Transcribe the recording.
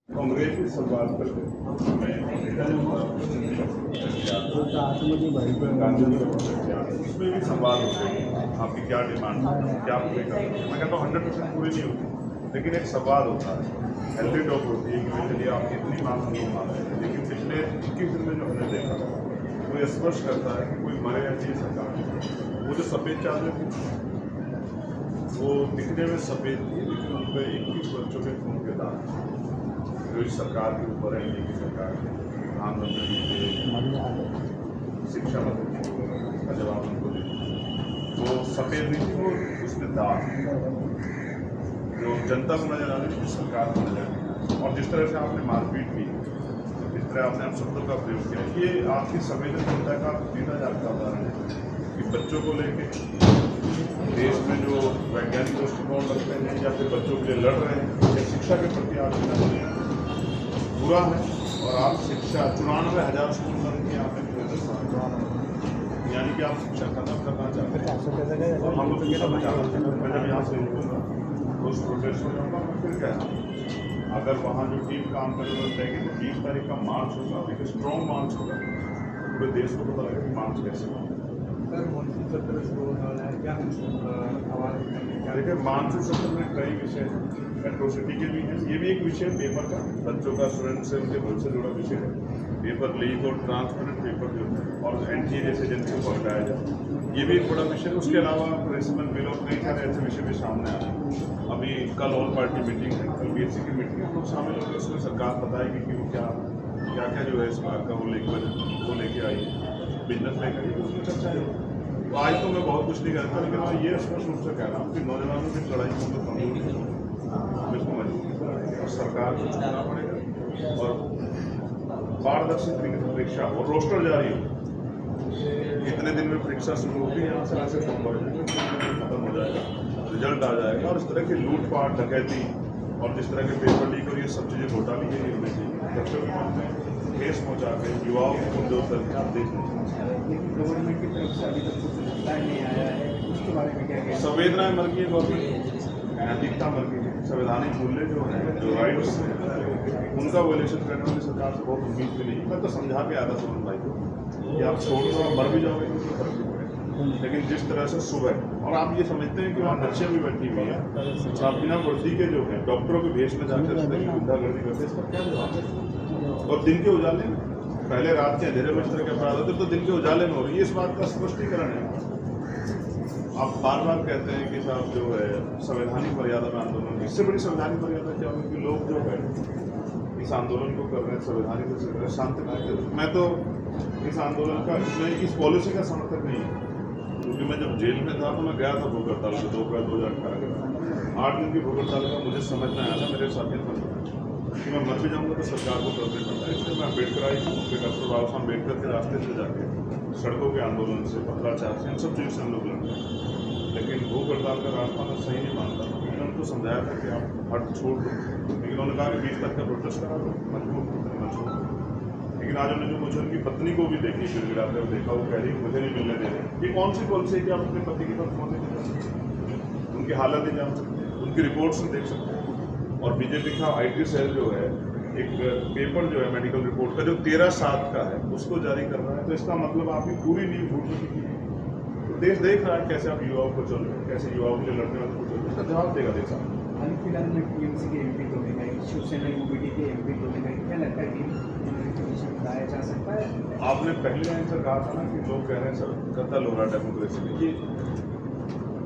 कांग्रेस की सवाल करते उसमें भी सवाल होते हैं आपकी क्या डिमांड है, क्या पूरी करते हैं। मैं कहता हूँ 100% पूरी नहीं होती, लेकिन एक सवाल होता है, हेल्दी टॉक होती है कि भाई चलिए आप इतनी मांग हम लोग मान रहे हैं। लेकिन पिछले 21 दिन में जो हमने देखा वो ये स्पष्ट करता है कि कोई मरे या जी सरकार। वो जो सफ़ेद चादर थी वो दिखने में सफ़ेद थी, लेकिन उन पर 21 बच्चों के खून के दाग जो इस सरकार के ऊपर है, इंडिया की सरकार है, प्रधानमंत्री के शिक्षा मंत्री का जवाब उनको दे वो सफ़ेद नहीं थी, वो उसमें दाग जो जनता को नजर आ रही है, सरकार को नजर नहीं आ रही। और जिस तरह से आपने मारपीट की, जिस तरह आपने आप शब्दों का प्रयोग किया, ये आपकी संवेदनशीलता का सीधा जाता उदाहरण है कि बच्चों को लेके देश में जो वैज्ञानिक दृष्टिकोण रखते हैं या फिर बच्चों के लिए लड़ रहे हैं या शिक्षा के प्रति आप बुरा है। और आप शिक्षा 94,000 स्कूल बंद किए आपने, यानी कि आप शिक्षा खत्म करना चाहते हैं। और हम लोग ये बचाना चाहते हैं। मैं जब यहाँ से निकलूँगा तो उस प्रोटेस्ट में जाऊँगा, मैं फिर कह रहा हूँ अगर वहाँ जो टीम काम करने लग जाएगी तो 20 तारीख का मार्च होगा, एक स्ट्रॉन्ग मार्च होगा, पूरे देश को पता लगेगा कि मार्च कैसे होगा। देखिए मानसिक सत्र में कई विषय हैं, एट्रोसिटी के भी हैं, ये भी एक विषय पेपर का, बच्चों का स्टूडेंट से उनके भविष्य से जुड़ा विषय है। पेपर लीक और ट्रांसपेरेंट पेपर जो है और एनटीए जैसे एजेंसियों को हटाया जाए, ये भी एक बड़ा विषय है। उसके अलावा प्रिंसिपल बिल और कई सारे ऐसे विषय भी सामने आ रहे हैं। अभी कल ऑल पार्टी मीटिंग है, कल बीएससी की मीटिंग है, लोग शामिल होंगे, उसमें सरकार बताएगी कि वो क्या क्या जो है इस बात का वो लेके आई है, बिजनेस लेकर आई है, उसमें चर्चा है। तो आज तो मैं बहुत कुछ नहीं कहता, लेकिन मैं ये स्पष्ट रूप से कह रहा हूँ कि नौजवानों की लड़ाई को तो कमजोर नहीं, इसको मजबूत करेंगे और सरकार को चुनना पड़ेगा और पारदर्शी तरीके से परीक्षा और रोस्टर जारी हो। कितने दिन में परीक्षा शुरू होगी, यहाँ से ऐसे सोमवार खत्म हो जाएगा, रिजल्ट आ जाएगा। और इस तरह की लूटपाट डकैती और जिस तरह के पेपर लीक और ये सब चीज़ें घोटाले ये नहीं होनी चाहिए। बच्चों के मन में ठेस पहुँचा के युवाओं को कमजोर करके आप देख नहीं सकते। लेकिन गवर्नमेंट की तरफ से अभी तक कुछ रिप्लाई नहीं आया है, उसके बारे में क्या कहना? संवेदनाएं मर गई है, गवर्नमेंट नैतिकता मर गई है, संवैधानिक मूल्य जो है, जो राइट्स हैं, उनका वॉयलेशन करने वाली सरकार से बहुत उम्मीद भी नहीं। मैं तो समझा के आया था सोनम भाई को कि आप छोड़ दो, आप मर भी जाओगे तो कोई फर्क नहीं पड़ेगा। लेकिन जिस तरह से सुबह और आप ये समझते हैं कि वहाँ बच्चियाँ भी बैठी हुई हैं, आप बिना वर्दी के जो है डॉक्टरों के भेष में जाकर गुंडागर्दी करते, इसका क्या जवाब है? और दिन के उजाले में, पहले रात के अंधेरे में इस तरह के अपराध होते तो दिन के उजाले में हो रही है। इस बात का स्पष्टीकरण है। आप बार बार कहते हैं कि साहब जो है संवैधानिक मर्यादा में आंदोलन, इससे बड़ी संवैधानिक मर्यादा क्या होगी कि लोग जो है इस आंदोलन को कर रहे हैं संवैधानिक रूप से कर रहे हैं, शांतिपूर्ण। मैं तो इस आंदोलन का, मैं इस पॉलिसी का समर्थक नहीं है, क्योंकि मैं जब जेल में था तो मैं गया था भूख हड़ताल में 2 अप्रैल 2018 के 8 दिन की भूख हड़ताल का मुझे समझ में आया था, मेरे साथी कि मैं मर भी जाऊँगा तो सरकार को करने पड़ता है। इसलिए मैं अम्बेडकर आई थी, फिर डॉक्टर बाबा साहब अम्बेडकर के रास्ते से जाके सड़कों के आंदोलन से, पत्राचार से, इन सब चीज़ों से हम लोग लड़ते हैं। लेकिन भूख हड़ताल का रास्ता मैं सही नहीं मानता। मैंने उनको समझाया था कि आप हट छोड़ दो, लेकिन उन्होंने कहा कि 20 तक का प्रोटेस्ट करा दो, मजबूर छोड़ दो। लेकिन आज उन्होंने जो मुझे उनकी पत्नी को भी देखी, फिर गिराते हुए देखा, वो कह रही मुझे नहीं मिलने दे रहे। ये कौन सी पॉलिसी है कि आप अपने पति की तरफ पहुँचने नहीं जा सकते, उनकी हालत नहीं जान सकते, उनकी रिपोर्ट्स नहीं देख सकते। और बीजेपी का IT सेल जो है एक पेपर जो है मेडिकल रिपोर्ट का जो 13/7 का है उसको जारी कर रहा है, तो इसका मतलब आपकी पूरी नींव झूठ में की है। तो देश देख रहा है कैसे आप युवाओं को चल रहे हैं, कैसे युवाओं के लिए लड़ने वालों को चल रहे हैं, इसका जवाब देगा देश। हाल फिलहाल में TMC के MP तोड़े गए, शिवसेना UBD के MP तोड़े गए, क्या लगता है कि लाया जा सकता है? आपने पहले आंसर कहा था ना कि लोग कह रहे हैं सर कत्ल हो रहा है डेमोक्रेसी में, ये